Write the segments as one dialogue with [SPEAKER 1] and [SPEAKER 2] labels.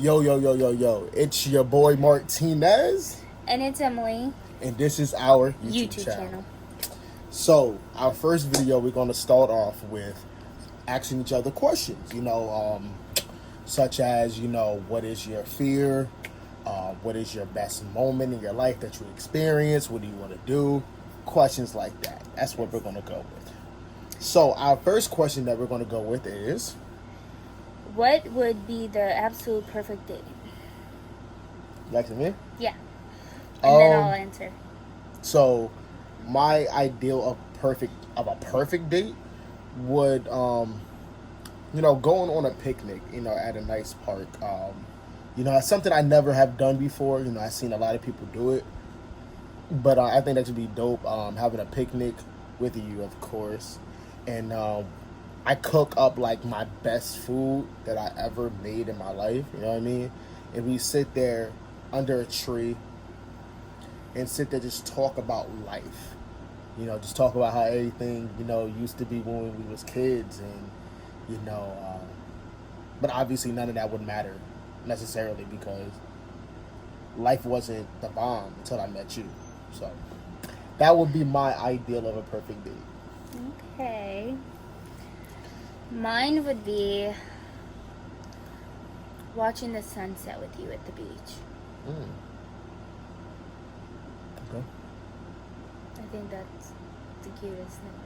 [SPEAKER 1] Yo, yo, yo, yo, yo. It's your boy Martinez,
[SPEAKER 2] And it's Emily,
[SPEAKER 1] and this is our YouTube channel. So, our first video, we're going to start off with asking each other questions, such as, what is your fear? What is your best moment in your life that you experienced? What do you want to do? Questions like that. That's what we're going to go with. So, our first question that we're going to go with is...
[SPEAKER 2] What would be the absolute perfect date?
[SPEAKER 1] You asking me?
[SPEAKER 2] Yeah. And then I'll answer.
[SPEAKER 1] So, my ideal of a perfect date would, going on a picnic, at a nice park. It's something I never have done before. I've seen a lot of people do it, but I think that would be dope. Having a picnic with you, of course, and I cook up like my best food that I ever made in my life. You know what I mean? And we sit there under a tree and sit there just talk about life. Just talk about how everything, used to be when we was kids, and but obviously none of that would matter necessarily because life wasn't the bomb until I met you. So that would be my ideal of a perfect date.
[SPEAKER 2] Okay. Mine would be watching the sunset with you at the beach.
[SPEAKER 1] Okay.
[SPEAKER 2] I think that's the cutest thing.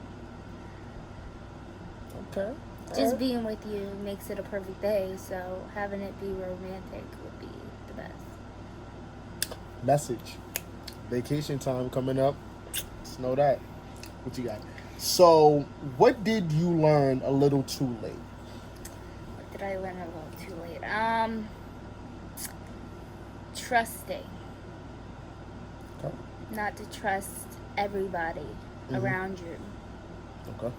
[SPEAKER 1] Okay.
[SPEAKER 2] Just being with you makes it a perfect day, so having it be romantic would be the best.
[SPEAKER 1] Message. Vacation time coming up. Just know that. What you got? So, what did you learn a little too late?
[SPEAKER 2] What did I learn a little too late? Trusting.
[SPEAKER 1] Okay.
[SPEAKER 2] Not to trust everybody around you.
[SPEAKER 1] Okay.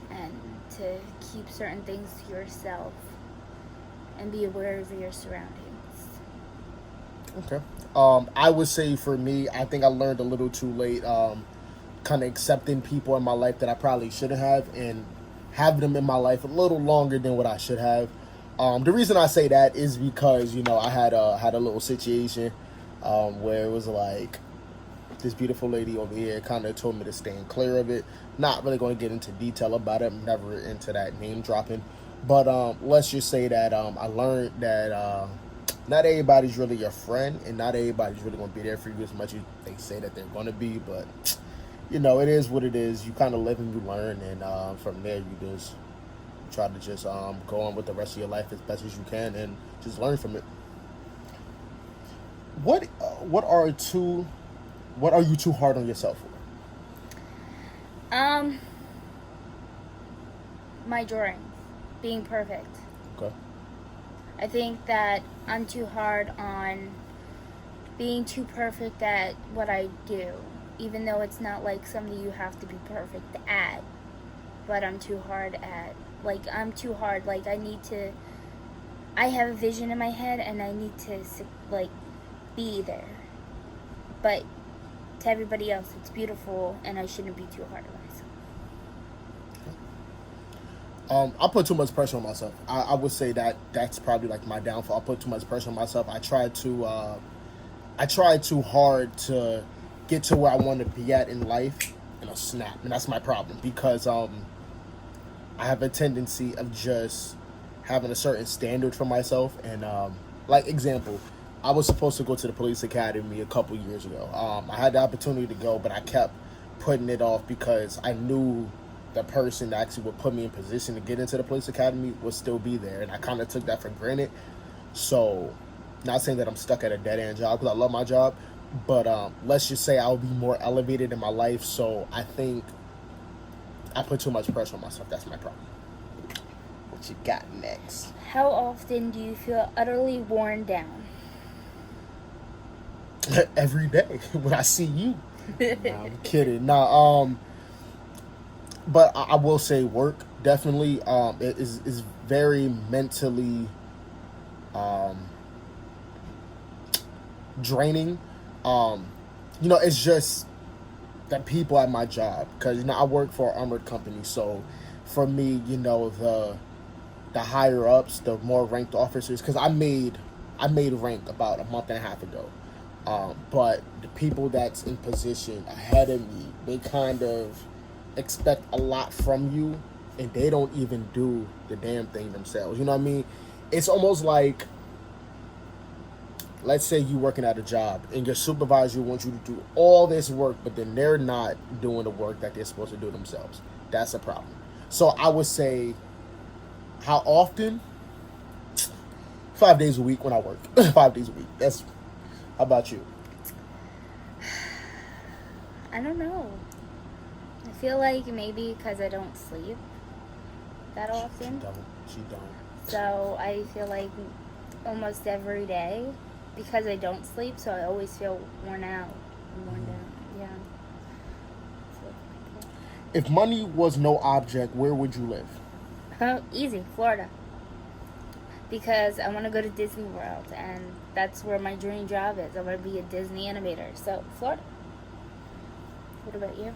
[SPEAKER 2] And to keep certain things to yourself and be aware of your surroundings.
[SPEAKER 1] Okay. I would say for me, I think I learned a little too late. Kind of accepting people in my life that I probably shouldn't have, and have them in my life a little longer than what I should have. The reason I say that is because I had a little situation where it was like this beautiful lady over here kind of told me to stay clear of it. Not really going to get into detail about it. I'm never into that name dropping, but let's just say that I learned that not everybody's really your friend, and not everybody's really going to be there for you as much as they say that they're going to be. But it is what it is. You kind of live and you learn, and from there you just try to just go on with the rest of your life as best as you can and just learn from it. What are you too hard on yourself for?
[SPEAKER 2] My drawings being perfect.
[SPEAKER 1] Okay.
[SPEAKER 2] I think that I'm too hard on being too perfect at what I do, even though it's not like something you have to be perfect at. But I'm too hard at, like, I have a vision in my head and I need to, like, be there. But to everybody else, it's beautiful and I shouldn't be too hard on myself.
[SPEAKER 1] I put too much pressure on myself. I would say that's probably like my downfall. I put too much pressure on myself. I tried too hard to get to where I want to be at in life, and I'll snap. And that's my problem because I have a tendency of just having a certain standard for myself. And like example, I was supposed to go to the police academy a couple years ago. I had the opportunity to go, but I kept putting it off because I knew the person that actually would put me in position to get into the police academy would still be there, and I kind of took that for granted. So, not saying that I'm stuck at a dead-end job because I love my job, but let's just say I'll be more elevated in my life, so I think I put too much pressure on myself. That's my problem. What you got next?
[SPEAKER 2] How often do you feel utterly worn down?
[SPEAKER 1] Every day when I see you. Nah, I'm kidding. Nah, but I will say work definitely it is very mentally draining. It's just the people at my job, because I work for an armored company, so for me, the higher ups, the more ranked officers, because I made I made rank about a month and a half ago. But the people that's in position ahead of me, they kind of expect a lot from you, and they don't even do the damn thing themselves. You know what I mean? It's almost like, let's say you working at a job and your supervisor wants you to do all this work, but then they're not doing the work that they're supposed to do themselves. That's a problem. So I would say, how often? 5 days a week when I work. 5 days a week. That's, how about you?
[SPEAKER 2] I don't know. I feel like maybe because I don't sleep that often.
[SPEAKER 1] She don't.
[SPEAKER 2] So I feel like almost every day, because I don't sleep, so I always feel worn out and worn down. Yeah. So,
[SPEAKER 1] If money was no object, where would you live?
[SPEAKER 2] yeah. Easy, Florida. Because I want to go to Disney World, and that's where my dream job is. I want to be a Disney animator. So, Florida. What about you?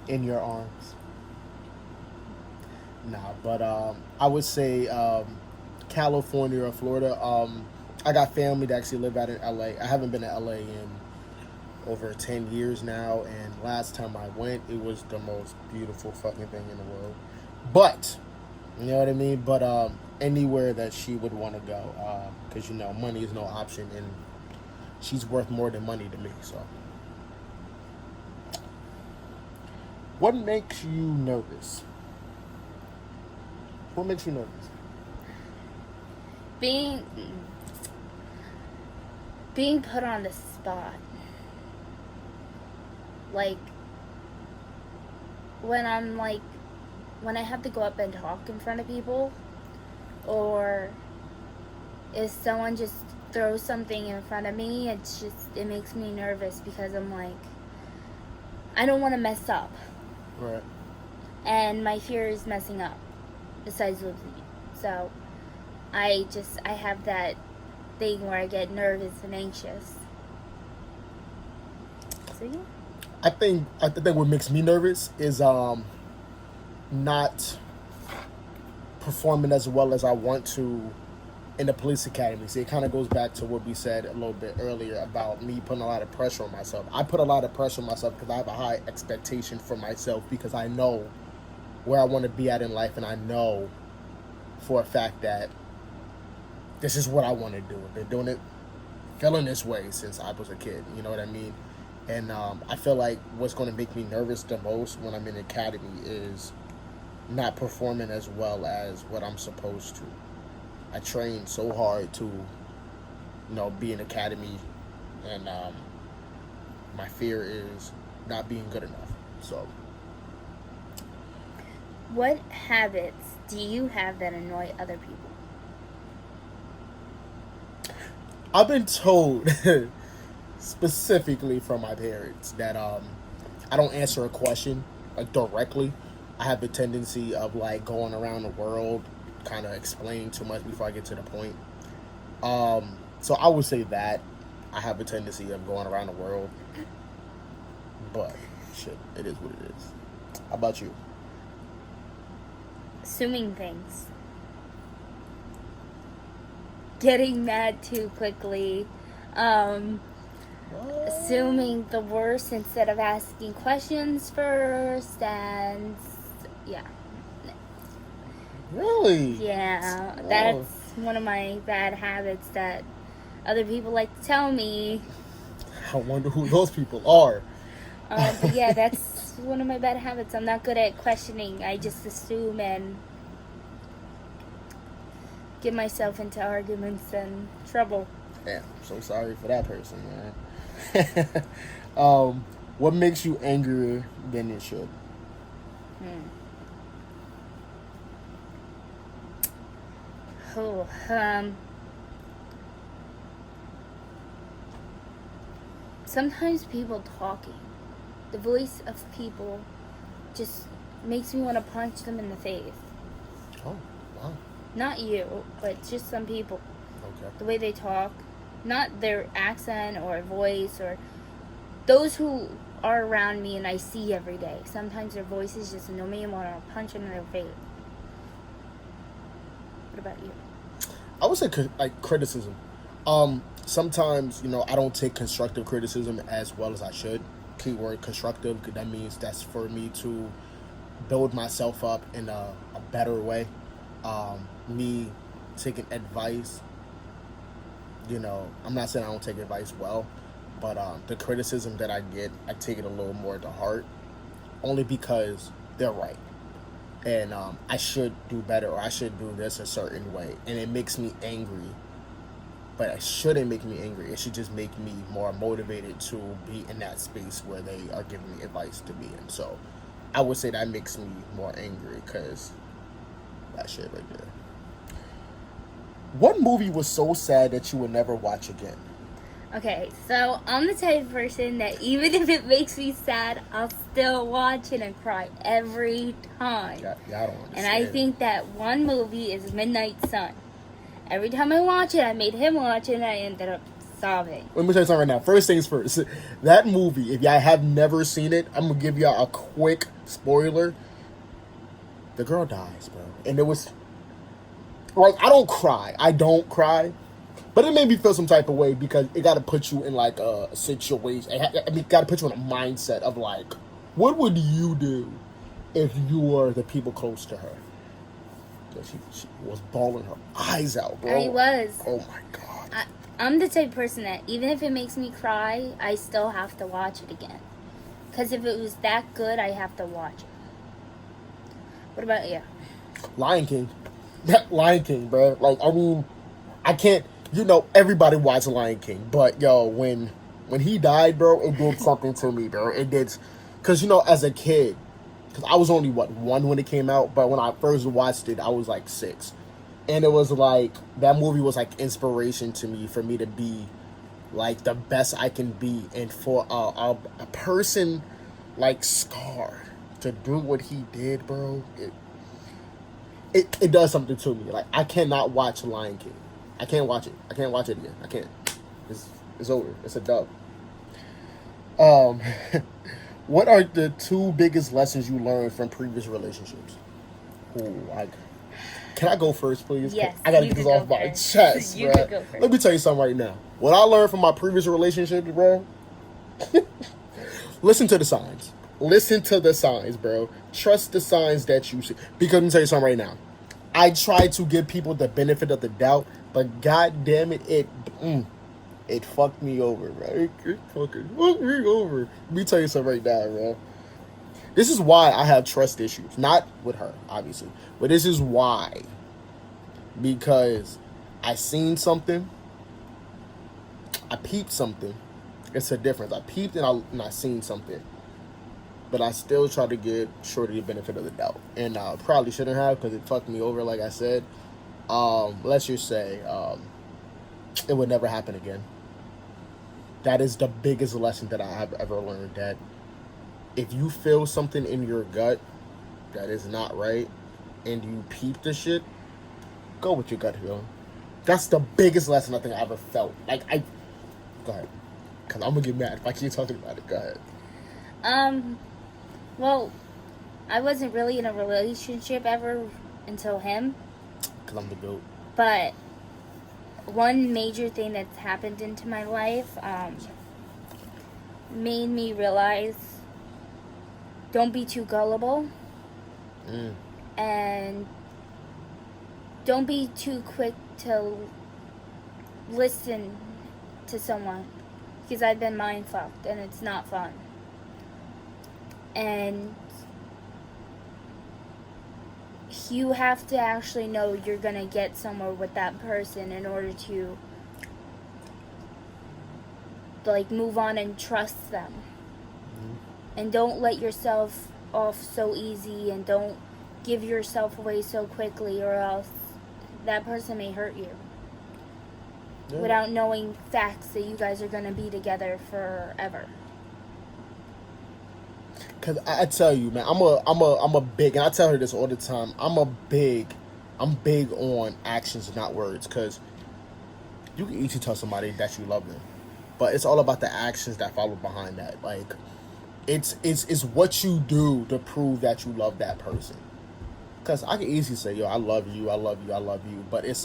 [SPEAKER 1] In your arms. Nah, but I would say California or Florida. I got family that actually live out in LA. I haven't been to LA in over 10 years now, and last time I went, it was the most beautiful fucking thing in the world. But, you know what I mean? But anywhere that she would want to go, because, you know, money is no option, and she's worth more than money to me, so. What makes you nervous? What makes you nervous?
[SPEAKER 2] Being put on the spot. Like, when I have to go up and talk in front of people, or if someone just throws something in front of me, it makes me nervous, because I'm like, I don't want to mess up.
[SPEAKER 1] Right.
[SPEAKER 2] And my fear is messing up, besides losing. So I have that thing where I get nervous and anxious. So yeah.
[SPEAKER 1] I think what makes me nervous is not performing as well as I want to in the police academy. See, it kind of goes back to what we said a little bit earlier about me putting a lot of pressure on myself. I put a lot of pressure on myself because I have a high expectation for myself, because I know where I want to be at in life, and I know for a fact that this is what I want to do. I've been doing it, feeling this way since I was a kid. You know what I mean? And I feel like what's going to make me nervous the most when I'm in the academy is not performing as well as what I'm supposed to. I train so hard to, you know, be in academy, and my fear is not being good enough. So,
[SPEAKER 2] What habits do you have that annoy other people?
[SPEAKER 1] I've been told specifically from my parents that I don't answer a question like directly. I have a tendency of like going around the world, kind of explaining too much before I get to the point. So I would say that I have a tendency of going around the world, but shit, it is what it is. How about you?
[SPEAKER 2] Assuming things. Getting mad too quickly. Assuming the worst instead of asking questions first, and yeah.
[SPEAKER 1] Really?
[SPEAKER 2] Yeah,
[SPEAKER 1] Oh.
[SPEAKER 2] that's one of my bad habits that other people like to tell me.
[SPEAKER 1] I wonder who those people are.
[SPEAKER 2] But yeah, that's one of my bad habits. I'm not good at questioning. I just assume and get myself into arguments and trouble.
[SPEAKER 1] Damn, I'm so sorry for that person, man. What makes you angrier than it should?
[SPEAKER 2] Oh, sometimes people talking, the voice of people just makes me want to punch them in the face.
[SPEAKER 1] Oh, wow.
[SPEAKER 2] Not you, but just some people.
[SPEAKER 1] Okay.
[SPEAKER 2] The way they talk, not their accent or voice, or those who are around me and I see every day. Sometimes their voices just annoy me and want to punch them in their face. What about you?
[SPEAKER 1] I would say like criticism. Sometimes I don't take constructive criticism as well as I should. Keyword constructive, 'cause that means that's for me to build myself up in a better way. Me taking advice, I'm not saying I don't take advice well, but the criticism that I get, I take it a little more to heart, only because they're right. And I should do better, or I should do this a certain way. And it makes me angry. But it shouldn't make me angry. It should just make me more motivated to be in that space where they are giving me advice to be in. So I would say that makes me more angry, because that shit right there. What movie was so sad that you would never watch again?
[SPEAKER 2] Okay, so I'm the type of person that even if it makes me sad, I'll still watch it and cry every time.
[SPEAKER 1] Yeah, I don't understand.
[SPEAKER 2] And I think that one movie is Midnight Sun. Every time I watch it, I made him watch it, and I ended up sobbing.
[SPEAKER 1] Let me tell you something right now. First things first. That movie, if y'all have never seen it, I'm going to give y'all a quick spoiler. The girl dies, bro. And it was... Like, I don't cry. But it made me feel some type of way, because it got to put you in, like, a situation. It got to put you in a mindset of, like, what would you do if you were the people close to her? She was bawling her eyes out, bro.
[SPEAKER 2] I was.
[SPEAKER 1] Oh, my God.
[SPEAKER 2] I'm the type of person that even if it makes me cry, I still have to watch it again. Because if it was that good, I have to watch it. What about you?
[SPEAKER 1] Lion King. Lion King, bro. Like, I mean, I can't... everybody watched Lion King. But, when he died, bro, it did something to me, bro. It did... Because, as a kid... Because I was only, 1 when it came out. But when I first watched it, I was, 6. And it was, that movie was, inspiration to me, for me to be, the best I can be. And for a person like Scar to do what he did, bro, it does something to me. I cannot watch Lion King. I can't watch it. I can't watch it again. I can't. It's over. It's a dub. What are the 2 biggest lessons you learned from previous relationships? Can I go first, please?
[SPEAKER 2] Yes.
[SPEAKER 1] I gotta get this off my chest,
[SPEAKER 2] You
[SPEAKER 1] bro.
[SPEAKER 2] can go first.
[SPEAKER 1] Let me tell you something right now. What I learned from my previous relationships, bro. Listen to the signs. Listen to the signs, bro. Trust the signs that you see. Because let me tell you something right now. I try to give people the benefit of the doubt, but god damn it, it fucked me over, bro. It fucking fucked me over. Let me tell you something right now, bro. This is why I have trust issues. Not with her, obviously. But this is why. Because I seen something. I peeped something. It's a difference. I peeped and I seen something. But I still try to give Shorty the benefit of the doubt. And probably shouldn't have, because it fucked me over, like I said. Let's just say it would never happen again. That is the biggest lesson that I have ever learned. That if you feel something in your gut that is not right, and you peep the shit, go with your gut feeling. That's the biggest lesson I think I ever felt. Go ahead. Because I'm going to get mad if I keep talking about it. Go ahead.
[SPEAKER 2] Well, I wasn't really in a relationship ever until him.
[SPEAKER 1] Because I'm the GOAT.
[SPEAKER 2] But one major thing that's happened into my life made me realize don't be too gullible. And don't be too quick to listen to someone. Because I've been mind fucked and it's not fun. And you have to actually know you're going to get somewhere with that person in order to move on and trust them. And don't let yourself off so easy, and don't give yourself away so quickly, or else that person may hurt you. Yeah. Without knowing facts that you guys are going to be together forever.
[SPEAKER 1] Cause I tell you, man, I'm a big, and I tell her this all the time. I'm big on actions, not words. Cause you can easily tell somebody that you love them, but it's all about the actions that follow behind that. It's what you do to prove that you love that person. Cause I can easily say, yo, I love you, I love you, I love you, but it's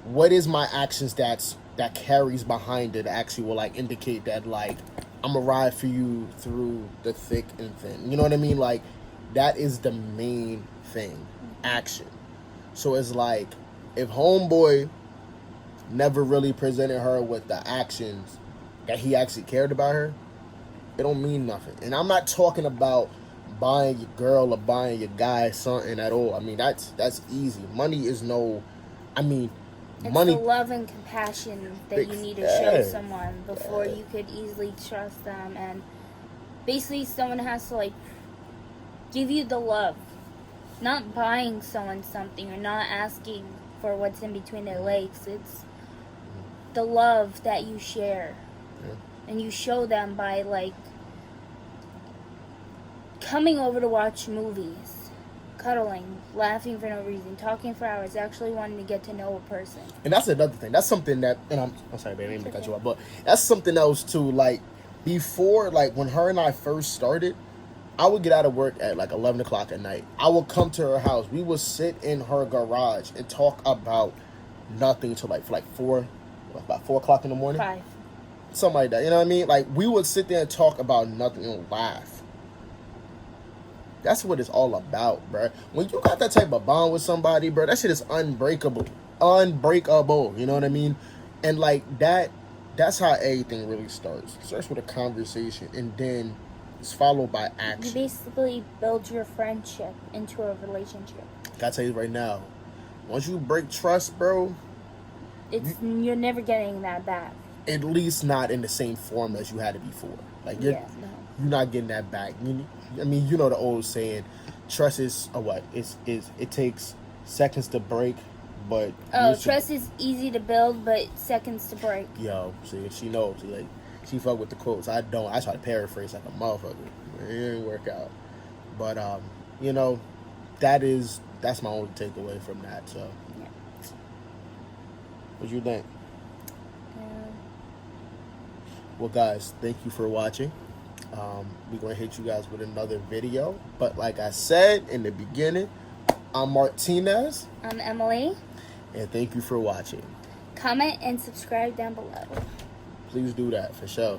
[SPEAKER 1] what is my actions that carries behind it actually will like indicate that like I'm gonna ride for you through the thick and thin. You know what I mean? Like that is the main thing, action. So it's like if homeboy never really presented her with the actions that he actually cared about her, it don't mean nothing. And I'm not talking about buying your girl or buying your guy something at all. I mean that's easy. Money is no, I mean.
[SPEAKER 2] It's
[SPEAKER 1] Money,
[SPEAKER 2] the love and compassion that you need to show someone before you could easily trust them. And basically, someone has to, like, give you the love. Not buying someone something or not asking for what's in between their legs. It's the love that you share.
[SPEAKER 1] Yeah.
[SPEAKER 2] And you show them by, like, coming over to watch movies. Cuddling, laughing for no reason, talking for hours, actually wanting to get to know a person.
[SPEAKER 1] And that's another thing. That's something that, and I'm sorry, baby, I didn't mean to cut you off, but that's something else too. Like before, like when her and I first started, I would get out of work at like 11 o'clock at night. I would come to her house. We would sit in her garage and talk about nothing till like about 4 o'clock in the morning.
[SPEAKER 2] 5.
[SPEAKER 1] Something like that. You know what I mean? Like we would sit there and talk about nothing and laugh. That's what it's all about, bro. When you got that type of bond with somebody, bro, that shit is unbreakable. Unbreakable. You know what I mean? And like that's how everything really starts. It starts with a conversation and then it's followed by action.
[SPEAKER 2] You basically build your friendship into a relationship.
[SPEAKER 1] Gotta tell you right now, once you break trust, bro,
[SPEAKER 2] You're never getting that back.
[SPEAKER 1] At least not in the same form as you had it before. Like you're not getting that back. I mean, you know the old saying, trust is it takes seconds to break, but
[SPEAKER 2] trust is easy to build, but seconds to break.
[SPEAKER 1] Yo, see, she knows. She fuck with the quotes. I don't. I try to paraphrase like a motherfucker. It didn't work out. But you know, that's my only takeaway from that. So,
[SPEAKER 2] Yeah.
[SPEAKER 1] What you think? Well, guys, thank you for watching. We're going to hit you guys with another video. But like I said in the beginning, I'm Martinez.
[SPEAKER 2] I'm Emily.
[SPEAKER 1] And thank you for watching.
[SPEAKER 2] Comment and subscribe down below.
[SPEAKER 1] Please do that, for sure.